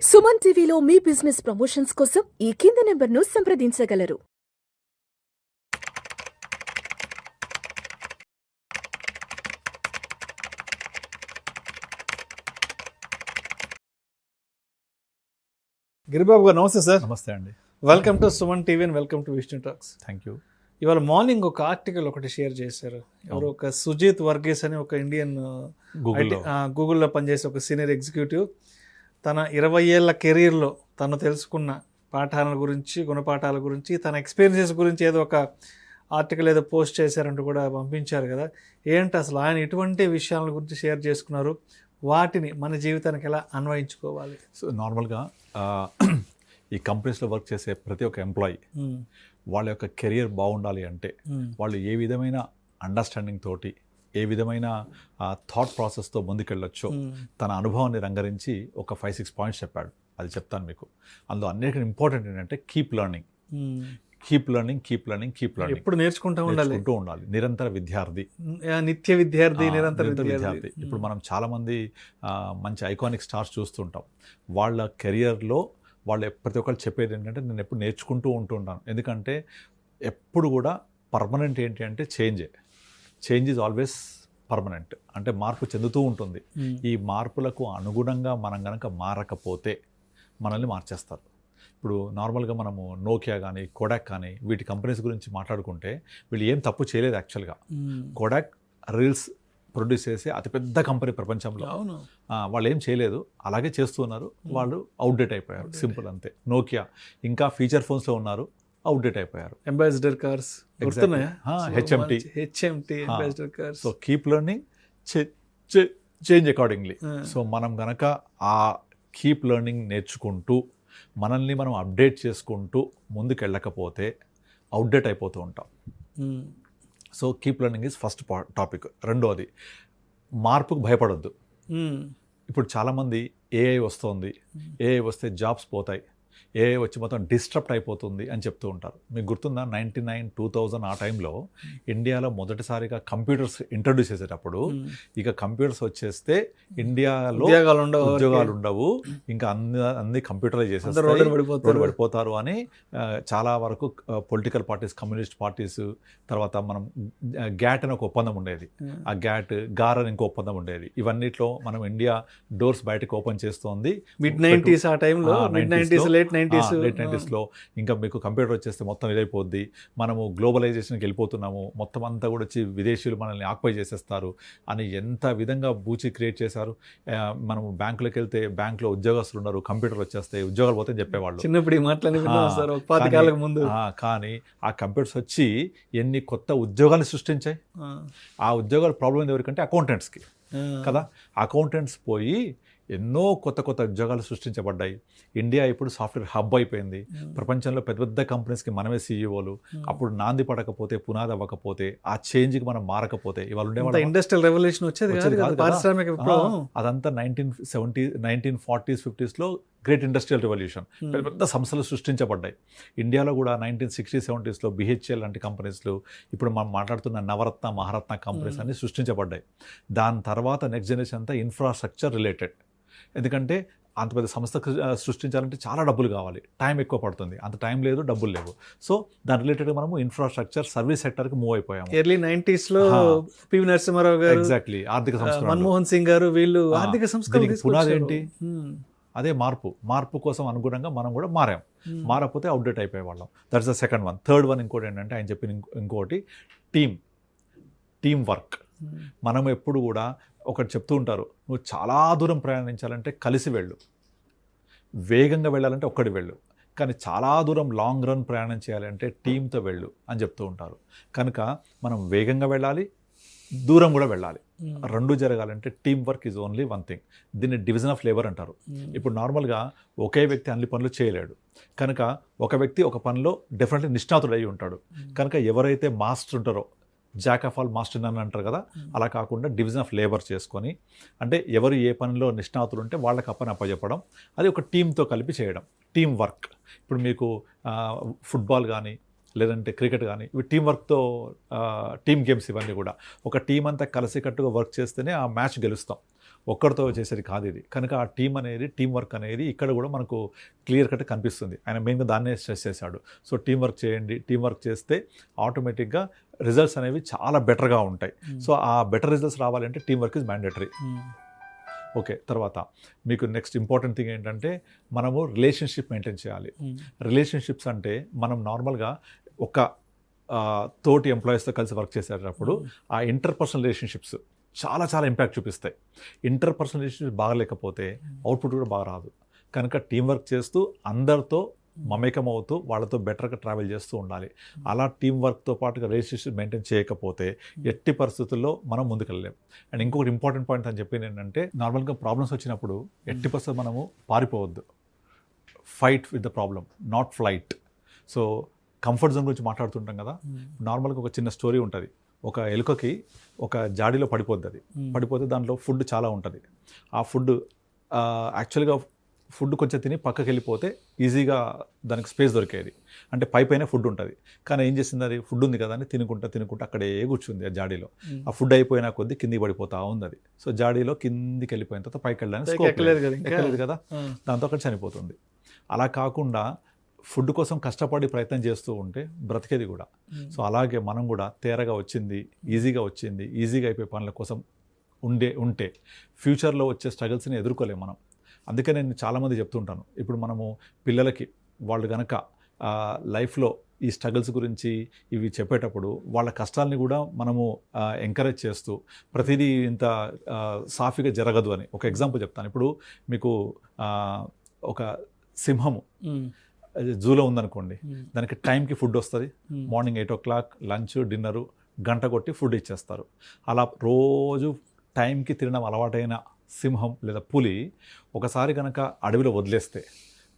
సుమన్ టీవీలో మీ business promotions కోసం ఈ కింది నెంబర్ను సంప్రదించగలరు. గిరిబాబు గారు నమస్తే సార్. నమస్తే అండి. Welcome to Suman TV and welcome to Vishnu talks. Thank you. ఇవాళ మార్నింగ్ ఒక ఆర్టికల్ ఒకటి షేర్ చేశారు. ఎవరు ఒక సుజిత్ వర్గీస్ అని ఒక ఇండియన్ గూగుల్లో పనిచేసే ఒక సీనియర్ ఎగ్జిక్యూటివ్ తన 20 ఏళ్ల కెరీర్లో తను తెలుసుకున్న పాఠాల గురించి, గుణపాఠాల గురించి, తన ఎక్స్పీరియన్సెస్ గురించి ఏదో ఒక ఆర్టికల్ ఏదో పోస్ట్ చేశారంటూ కూడా పంపించారు కదా. ఏంటి అసలు ఆయన ఎటువంటి విషయాల గురించి షేర్ చేసుకున్నారు, వాటిని మన జీవితానికి ఎలా అన్వయించుకోవాలి? సో నార్మల్గా ఈ కంపెనీస్లో వర్క్ చేసే ప్రతి ఒక్క ఎంప్లాయీ వాళ్ళ యొక్క కెరియర్ బాగుండాలి అంటే వాళ్ళు ఏ విధమైన అండర్స్టాండింగ్ తోటి, ఏ విధమైన థాట్ ప్రాసెస్తో ముందుకెళ్ళొచ్చో తన అనుభవాన్ని రంగరించి ఒక 5-6 పాయింట్స్ చెప్పాడు. అది చెప్తాను మీకు. అందులో అన్నిటికీ ఇంపార్టెంట్ ఏంటంటే కీప్ లెర్నింగ్. ఎప్పుడు నేర్చుకుంటూ ఉండాలి. నిరంతర విద్యార్థి, నిత్య విద్యార్థి, నిరంతర విద్యార్థి. ఇప్పుడు మనం చాలామంది మంచి ఐకానిక్ స్టార్స్ చూస్తుంటాం. వాళ్ళ కెరియర్లో వాళ్ళు ప్రతి ఒక్కరు చెప్పేది ఏంటంటే నేను ఎప్పుడు నేర్చుకుంటూ ఉంటుంటాను. ఎందుకంటే ఎప్పుడు కూడా పర్మనెంట్ ఏంటి అంటే చేంజ్ ఈజ్ ఆల్వేస్ పర్మనెంట్. అంటే మార్పు చెందుతూ ఉంటుంది. ఈ మార్పులకు అనుగుణంగా మనం కనుక మారకపోతే మనల్ని మార్చేస్తారు. ఇప్పుడు నార్మల్గా మనము నోకియా కానీ, కోడాక్ కానీ వీటి కంపెనీస్ గురించి మాట్లాడుకుంటే వీళ్ళు ఏం తప్పు చేయలేదు. యాక్చువల్గా కోడాక్ రీల్స్ ప్రొడ్యూస్ చేసే అతిపెద్ద కంపెనీ ప్రపంచంలో. వాళ్ళు ఏం చేయలేదు, అలాగే చేస్తున్నారు. వాళ్ళు అవుట్డేట్ అయిపోయారు, సింపుల్ అంతే. నోకియా ఇంకా ఫీచర్ ఫోన్స్లో ఉన్నారు, అవుట్డేట్ అయిపోయారు. Ambassador cars, HMT ambassador cars. So keep learning, change accordingly. So మనం గనక ఆ కీప్ లెర్నింగ్ నేర్చుకుంటూ మనల్ని మనం అప్డేట్ చేసుకుంటూ ముందుకు వెళ్ళకపోతే అవుట్డేట్ అయిపోతూ ఉంటాం. So keep learning is first topic. రెండోది, మార్పుకు భయపడొద్దు. ఇప్పుడు చాలామంది ఏఐ వస్తుంది, ఏఐ వస్తే జాబ్స్ పోతాయి, ఏఐ వచ్చి మొత్తం డిస్ట్రప్ట్ అయిపోతుంది అని చెప్తూ ఉంటారు. మీకు గుర్తుందా 99, 2000 ఆ టైంలో ఇండియాలో మొదటిసారిగా కంప్యూటర్స్ ఇంట్రడ్యూస్ చేసేటప్పుడు ఇక కంప్యూటర్స్ వచ్చేస్తే ఇండియాలో ఉద్యోగాలు ఉండవు, ఇంకా అన్ని కంప్యూటరైజ్ చేసేస్తారు, రోడ్డు పడిపోతారు అని చాలా వరకు పొలిటికల్ పార్టీస్, కమ్యూనిస్ట్ పార్టీస్, తర్వాత మనం గ్యాట్ అని ఒక ఒప్పందం ఉండేది, ఆ గార్ అని ఇంకో ఒప్పందం ఉండేది. ఇవన్నిట్లో మనం ఇండియా డోర్స్ బయటకు ఓపెన్ చేస్తోంది. మిడ్ 90s ఆ టైంలో, లేట్ 90s ఇంకా మీకు కంప్యూటర్ వచ్చేస్తే మొత్తం ఇదైపోద్ది, మనము గ్లోబలైజేషన్కి వెళ్ళిపోతున్నాము, మొత్తం అంతా కూడా వచ్చి విదేశీయులు మనల్ని ఆక్యుపై చేసేస్తారు అని ఎంత విధంగా బూచి క్రియేట్ చేశారు. మనము బ్యాంకులోకి వెళ్తే బ్యాంకులో ఉద్యోగస్తులు ఉన్నారు, కంప్యూటర్ వచ్చేస్తాయి, ఉద్యోగాలు పోతే చెప్పేవాళ్ళు. చిన్నప్పుడు కానీ ఆ కంప్యూటర్స్ వచ్చి ఎన్ని కొత్త ఉద్యోగాలు సృష్టించాయి. ఆ ఉద్యోగాల ప్రాబ్లం ఎవరికంటే అకౌంటెంట్స్కి కదా. అకౌంటెంట్స్ పోయి ఎన్నో కొత్త ఉద్యోగాలు సృష్టించబడ్డాయి. ఇండియా ఇప్పుడు సాఫ్ట్వేర్ హబ్ అయిపోయింది. ప్రపంచంలో పెద్ద పెద్ద కంపెనీస్కి మనమే సీఈఓలు. అప్పుడు నాంది పడకపోతే, పునాది అవ్వకపోతే, ఆ చేంజ్కి మనం మారకపోతే ఇవాళ ఉండేవాళ్ళు. ఇండస్ట్రియల్ రెవల్యూషన్ వచ్చేది పారిశ్రామిక విప్లవం అదంతా 1940s, 50s great industrial revolution. పెద్ద సంస్థలు సృష్టించబడ్డాయి. ఇండియాలో కూడా 1960s, 70s బిహెచ్ఎల్ లాంటి కంపెనీస్లు, ఇప్పుడు మనం మాట్లాడుతున్న నవరత్న, మహారత్న కంపెనీస్ అన్ని సృష్టించబడ్డాయి. దాని తర్వాత నెక్స్ట్ జనరేషన్ అంతా ఇన్ఫ్రాస్ట్రక్చర్ రిలేటెడ్. ఎందుకంటే అంత పెద్ద సంస్థ సృష్టించాలంటే చాలా డబ్బులు కావాలి, టైం ఎక్కువ పడుతుంది, అంత టైం లేదు, డబ్బులు లేవు. సో దాని రిలేటెడ్గా మనము ఇన్ఫ్రాస్ట్రక్చర్, సర్వీస్ సెక్టర్కి మూవ్ అయిపోయాము. ఎర్లీ 90s పివి నరసింహారావు గారు, ఎగ్జాక్ట్లీ, ఆర్థిక సంస్కరణ, మన్మోహన్ సింగ్ గారు, వీళ్ళు ఆర్థిక సంస్కరణ. పునాది ఏంటి? అదే మార్పు కోసం అనుగుణంగా మనం కూడా మారకపోతే అవుట్డేట్ అయిపోయే వాళ్ళం. That's the second one. Third one ఇంకోటి ఏంటంటే ఆయన చెప్పిన ఇంకోటి టీమ్ వర్క్. మనం ఎప్పుడు కూడా ఒకటి చెప్తూ ఉంటారు, నువ్వు చాలా దూరం ప్రయాణించాలంటే కలిసి వెళ్ళు, వేగంగా వెళ్ళాలంటే ఒక్కడి వెళ్ళు, కానీ చాలా దూరం లాంగ్ రన్ ప్రయాణం చేయాలంటే టీంతో వెళ్ళు అని చెప్తూ ఉంటారు. కనుక మనం వేగంగా వెళ్ళాలి, దూరం కూడా వెళ్ళాలి. రెండు జరగాలంటే team work is only one thing. దీన్ని డివిజన్ ఆఫ్ లేబర్ అంటారు. ఇప్పుడు నార్మల్గా ఒకే వ్యక్తి అన్ని పనులు చేయలేడు. కనుక ఒక వ్యక్తి ఒక పనిలో డెఫినెట్లీ నిష్ణాతుడు అయి ఉంటాడు. కనుక ఎవరైతే మాస్టర్ ఉంటారో, జాక్ ఆఫ్ ఆల్ మాస్టర్ అని అంటారు కదా, అలా కాకుండా డివిజన్ ఆఫ్ లేబర్ చేసుకొని, అంటే ఎవరు ఏ పనిలో నిష్ణాతులు ఉంటే వాళ్ళకి ఆ పని అప్పచెప్పడం, అది ఒక టీంతో కలిపి చేయడం, టీమ్ వర్క్. ఇప్పుడు మీకు ఫుట్బాల్ కానీ, లేదంటే క్రికెట్ కానీ, ఇవి టీం వర్క్తో, టీమ్ గేమ్స్ ఇవన్నీ కూడా ఒక టీం అంతా కలిసికట్టుగా వర్క్ చేస్తేనే ఆ మ్యాచ్ గెలుస్తాం. ఒక్కరితో చేసేది కాదు ఇది. కనుక ఆ టీం వర్క్ అనేది ఇక్కడ కూడా మనకు క్లియర్ కట్ కనిపిస్తుంది. ఆయన మెయిన్గా దాన్నే స్ట్రెస్ చేశాడు. సో టీం వర్క్ చేయండి, టీం వర్క్ చేస్తే ఆటోమేటిక్గా రిజల్ట్స్ అనేవి చాలా బెటర్గా ఉంటాయి. సో ఆ బెటర్ రిజల్ట్స్ రావాలంటే team work is mandatory. Okay, తర్వాత మీకు నెక్స్ట్ ఇంపార్టెంట్ థింగ్ ఏంటంటే మనము రిలేషన్షిప్ మెయింటైన్ చేయాలి. రిలేషన్షిప్స్ అంటే మనం నార్మల్గా ఒక తోటి ఎంప్లాయీస్తో కలిసి వర్క్ చేసేటప్పుడు ఆ ఇంటర్పర్సనల్ రిలేషన్షిప్స్ చాలా చాలా ఇంపాక్ట్ చూపిస్తాయి. ఇంటర్పర్సనల్ రిలేషన్షిప్స్ బాగలేకపోతే అవుట్పుట్ కూడా బాగా రాదు. కనుక టీం వర్క్ చేస్తూ అందరితో మమేకం అవుతూ వాళ్ళతో బెటర్గా ట్రావెల్ చేస్తూ ఉండాలి. అలా టీం వర్క్తో పాటుగా రిలేషన్షిప్ మెయింటైన్ చేయకపోతే ఎట్టి పరిస్థితుల్లో మనం ముందుకెళ్ళలేం. అండ్ ఇంకొకటి ఇంపార్టెంట్ పాయింట్ అని చెప్పింది ఏంటంటే నార్మల్గా ప్రాబ్లమ్స్ వచ్చినప్పుడు ఎట్టి పరిస్థితుల్లో మనము పారిపోవద్దు. Fight with the problem, not flight. So comfort zone గురించి మాట్లాడుతుంటాం కదా, నార్మల్గా ఒక చిన్న స్టోరీ ఉంటుంది. ఒక ఎలుకకి ఒక జాడీలో పడిపోద్ది. అది పడిపోతే దాంట్లో ఫుడ్ చాలా ఉంటుంది. ఆ ఫుడ్ యాక్చువల్గా ఫుడ్ కొంచెం తిని పక్కకి వెళ్ళిపోతే ఈజీగా దానికి స్పేస్ దొరికేది. అంటే పైన ఫుడ్ ఉంటుంది, కానీ ఏం చేసింది, అది ఫుడ్ ఉంది కదా అని తినుకుంటా అక్కడే కూర్చుంది ఆ జాడీలో. ఆ ఫుడ్ అయిపోయినా కొద్దీ కిందికి పడిపోతా ఉంది అది. సో జాడీలో కిందికి వెళ్ళిపోయిన తర్వాత పైకి వెళ్ళడానికి ఎక్కలేదు కదా, దాంతో అక్కడ చనిపోతుంది. అలా కాకుండా ఫుడ్ కోసం కష్టపడి ప్రయత్నం చేస్తూ ఉంటే బ్రతికేది కూడా. సో అలాగే మనం కూడా తేరగా వచ్చింది, ఈజీగా అయిపోయే పనుల కోసం ఉంటే ఫ్యూచర్లో వచ్చే స్ట్రగుల్స్ని ఎదుర్కోలేము మనం. అందుకే నేను చాలామంది చెప్తుంటాను, ఇప్పుడు మనము పిల్లలకి వాళ్ళు కనుక లైఫ్లో ఈ స్ట్రగుల్స్ గురించి ఇవి చెప్పేటప్పుడు వాళ్ళ కష్టాలని కూడా మనము ఎంకరేజ్ చేస్తూ ప్రతిదీ ఇంత సాఫీగా జరగదు అని ఒక ఎగ్జాంపుల్ చెప్తాను. ఇప్పుడు మీకు ఒక సింహము జూలో ఉందనుకోండి, దానికి టైంకి ఫుడ్ వస్తుంది. మార్నింగ్ 8 o'clock లంచ్, డిన్నరు, గంట కొట్టి ఫుడ్ ఇచ్చేస్తారు. అలా రోజు టైంకి తినడం అలవాటైన సింహం లేదా పులి ఒకసారి కనుక అడవిలో వదిలేస్తే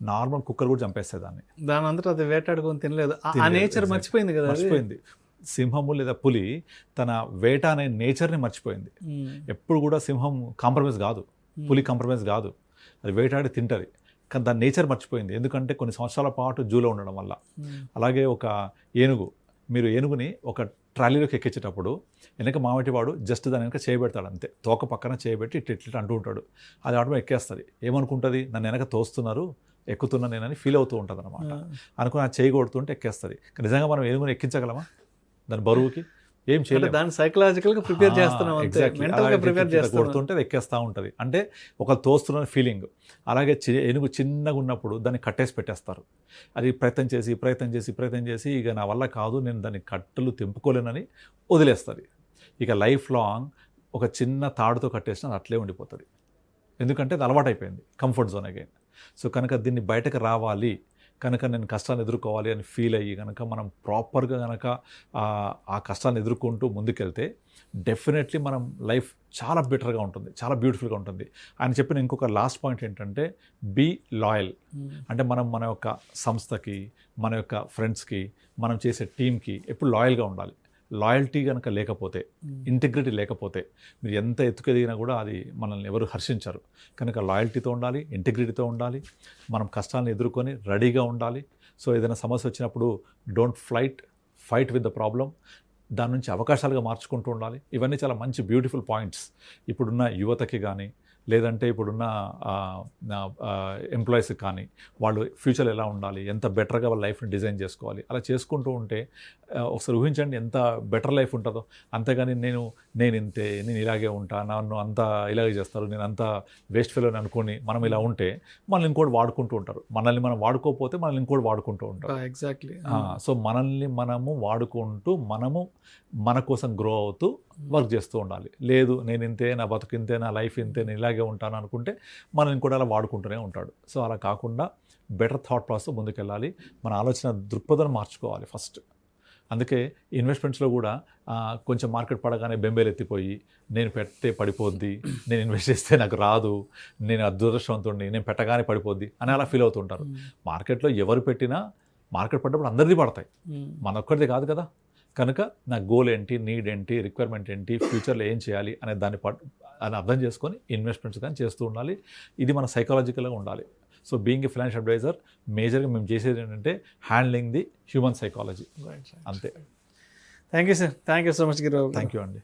నార్మల్ కుక్కర్ కూడా చంపేస్తే దాని అంతటా అది వేటాడుకొని తినలేదు. ఆ నేచర్ మర్చిపోయింది కదా, మర్చిపోయింది. సింహము లేదా పులి తన వేట అనే నేచర్ని మర్చిపోయింది. ఎప్పుడు కూడా సింహం కాంప్రమైజ్ కాదు, పులి కాంప్రమైజ్ కాదు, అది వేటాడి తింటుంది. కానీ దాని నేచర్ మర్చిపోయింది, ఎందుకంటే కొన్ని సంవత్సరాల పాటు జూలో ఉండడం వల్ల. అలాగే ఒక ఏనుగు, మీరు ఏనుగుని ఒక ట్రాలీలోకి ఎక్కించేటప్పుడు వెనక మామటివాడు జస్ట్ దాని వెనక చేయబెడతాడు అంతే, తోక పక్కన చేయబెట్టి ఇట్లా అంటూ ఉంటాడు. అది ఆటో ఎక్కేస్తుంది. ఏమనుకుంటుంది, నన్ను వెనక తోస్తున్నారు, ఎక్కుతున్నా నేనని ఫీల్ అవుతూ ఉంటుంది అనమాట. అనుకుని అది చేయకూడుతుంటే ఎక్కేస్తుంది. నిజంగా మనం ఏనుగుని ఎక్కించగలమా దాని బరువుకి? ఏం చేయలేదు. దాన్ని సైకలాజికల్గా ప్రిపేర్ చేస్తున్నాం, మెంటల్గా ప్రిపేర్ చేస్తున్నాం. కొడుతుంటే ఎక్కేస్తూ ఉంటుంది, అంటే ఒక తోస్తున్న ఫీలింగ్. అలాగే ఏనుగు చిన్నగా ఉన్నప్పుడు దాన్ని కట్టేసి పెట్టేస్తారు. అది ప్రయత్నం చేసి ఇక నా వల్ల కాదు, నేను దాన్ని కట్టలు తెంపుకోలేనని వదిలేస్తుంది. ఇక లైఫ్ లాంగ్ ఒక చిన్న తాడుతో కట్టేసిన అట్లే ఉండిపోతుంది, ఎందుకంటే అది అలవాటైపోయింది, కంఫర్ట్ జోన్ అగైన్. సో కనుక దీన్ని బయటకు రావాలి, కనుక నేను కష్టాన్ని ఎదుర్కోవాలి అని ఫీల్ అయ్యి కనుక మనం ప్రాపర్గా కనుక ఆ కష్టాన్ని ఎదుర్కొంటూ ముందుకెళ్తే డెఫినెట్లీ మనం లైఫ్ చాలా బెటర్గా ఉంటుంది, చాలా బ్యూటిఫుల్గా ఉంటుంది. ఆయన చెప్పిన ఇంకొక లాస్ట్ పాయింట్ ఏంటంటే బీ లాయల్. అంటే మనం మన యొక్క సంస్థకి, మన యొక్క ఫ్రెండ్స్కి, మనం చేసే టీంకి ఎప్పుడు లాయల్గా ఉండాలి. లాయల్టీ కనుక లేకపోతే, ఇంటిగ్రిటీ లేకపోతే మీరు ఎంత ఎత్తుకెదిగినా కూడా అది మనల్ని ఎవరు హర్షించరు. కనుక లాయల్టీతో ఉండాలి, ఇంటిగ్రిటీతో ఉండాలి, మనం కష్టాలను ఎదుర్కొని రెడీగా ఉండాలి. సో ఏదైనా సమస్య వచ్చినప్పుడు don't fight with the problem, దాని నుంచి అవకాశాలుగా మార్చుకుంటూ ఉండాలి. ఇవన్నీ చాలా మంచి బ్యూటిఫుల్ పాయింట్స్ ఇప్పుడున్న యువతకి కానీ, లేదంటే ఇప్పుడున్న ఎంప్లాయీస్కి కానీ, వాళ్ళు ఫ్యూచర్ ఎలా ఉండాలి, ఎంత బెటర్గా వాళ్ళ లైఫ్ని డిజైన్ చేసుకోవాలి, అలా చేసుకుంటూ ఉంటే ఒకసారి ఊహించండి ఎంత బెటర్ లైఫ్ ఉంటుందో. అంతేగాని నేను ఇలాగే ఉంటా, నన్ను అంతా ఇలాగే చేస్తారు, నేను అంతా వేస్ట్ ఫెలో అని అనుకుని మనం ఇలా ఉంటే మనల్ని ఇంకోటి వాడుకుంటూ ఉంటారు. మనల్ని మనం వాడుకోకపోతే మనల్ని ఇంకోటి వాడుకుంటూ ఉంటారు. ఎగ్జాక్ట్లీ. సో మనల్ని మనము వాడుకుంటూ మనము మన కోసం గ్రో అవుతూ వర్క్ చేస్తూ ఉండాలి. లేదు నేను ఇంతే, నా బతుకు ఇంతే, నా లైఫ్ ఇంతే, నేను ఇలాగే ఉంటాను అనుకుంటే మనల్ని కూడా అలా వాడుకుంటూనే ఉంటాడు. సో అలా కాకుండా బెటర్ థాట్ ప్రాసెస్ ముందుకెళ్ళాలి, మన ఆలోచన దృక్పథం మార్చుకోవాలి ఫస్ట్. అందుకే ఇన్వెస్ట్మెంట్స్లో కూడా కొంచెం మార్కెట్ పడగానే బెంబేలు ఎత్తిపోయి నేను పెడితే పడిపోద్ది, నేను ఇన్వెస్ట్ చేస్తే నాకు రాదు, నేను అదృష్టవంతుడిని, నేను పెట్టగానే పడిపోద్ది అని అలా ఫీల్ అవుతుంటారు. మార్కెట్లో ఎవరు పెట్టినా మార్కెట్ పడ్డప్పుడు అందరిది పడతాయి, మనొక్కడిది కాదు కదా. కనుక నా గోల్ ఏంటి, నీడ్ ఏంటి, రిక్వైర్మెంట్ ఏంటి, ఫ్యూచర్లో ఏం చేయాలి అనే దాన్ని అర్థం చేసుకొని ఇన్వెస్ట్మెంట్స్ కానీ చేస్తూ ఉండాలి. ఇది మన సైకాలజికల్గా ఉండాలి. So being a financial advisor మేజర్గా మేము చేసేది ఏంటంటే హ్యాండ్లింగ్ ది హ్యూమన్ సైకాలజీ, అంతే. Thank you sir, thank you so much Giribabu. Thank you అండి.